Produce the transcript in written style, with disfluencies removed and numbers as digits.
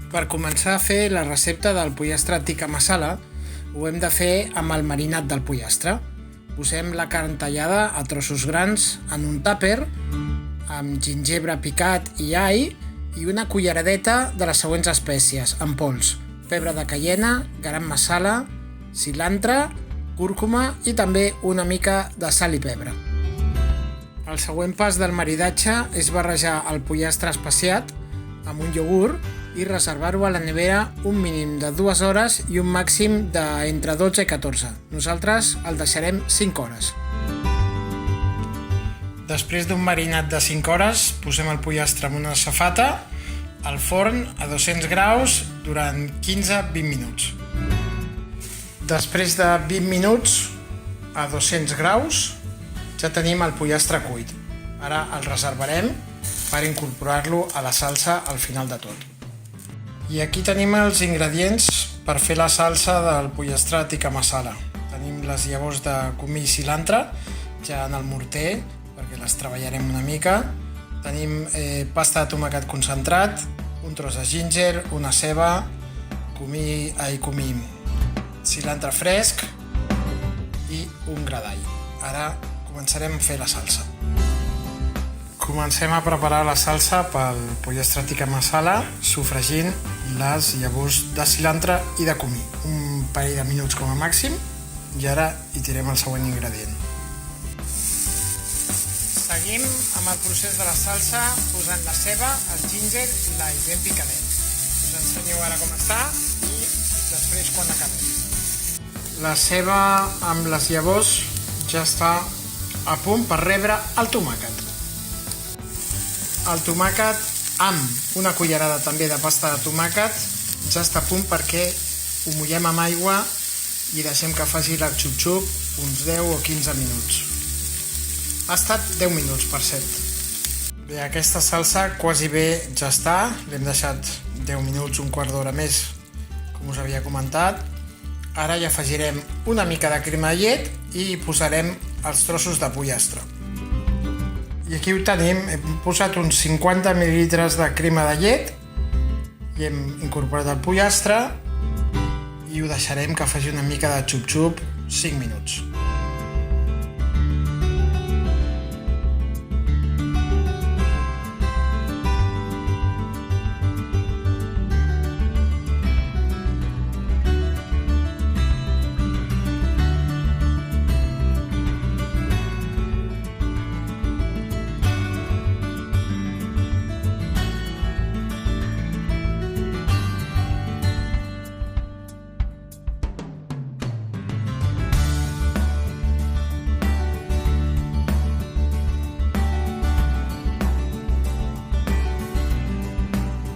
Per començar a fer la recepta del pollastre tikka masala, ho hem de fer amb el marinat del pollastre. Posem la carn tallada a trossos grans en un tàper, amb gingebre picat i all, i una culleradeta de les següents espècies en pols: pebre de caiena, garam masala, cilantre, cúrcuma i també una mica de sal i pebre. El següent pas del maridatge és barrejar el pollastre especiat amb un iogurt i reservar-ho a la nevera un mínim de 2 hores i un màxim d'entre 12 i 14. Nosaltres el deixarem 5 hores. Després d'un marinat de 5 hores, posem el pollastre en una safata al forn a 200 graus durant 15-20 minuts. Després de 20 minuts a 200 graus ja tenim el pollastre cuit. Ara el reservarem per incorporar-lo a la salsa al final de tot. I aquí tenim els ingredients per fer la salsa del pollastre tikka masala. Tenim les llavors de comí i cilantre ja en el morter, perquè les treballarem una mica. Tenim pasta de tomàquet concentrat, un tros de ginger, una ceba, comí, cilantre fresc i un gra d'all. Ara començarem a fer la salsa. Comencem a preparar la salsa pel pollastre tikka masala sofregint les llavors de cilantre i de comí. Un parell de minuts com a màxim i ara hi tirem el següent ingredient. Seguim amb el procés de la salsa posant la ceba, el ginger i l'all ben picadet. Us ensenyo ara com està i després quan acabem. La ceba amb les llavors ja està a punt per rebre el tomàquet. El tomàquet amb una cullerada també de pasta de tomàquet ja està a punt perquè ho mullem amb aigua i deixem que faci el xup-xup uns 10 o 15 minuts. Ha estat 10 minuts, per cert. Bé, aquesta salsa quasi bé ja està. L'hem deixat 10 minuts, un quart d'hora més, com us havia comentat. Ara hi afegirem una mica de crema de llet i hi posarem els trossos de pollastre. I aquí ho tenim, hem posat uns 50 mil·lilitres de crema de llet i hem incorporat el pollastre i ho deixarem que faci una mica de xup-xup 5 minuts.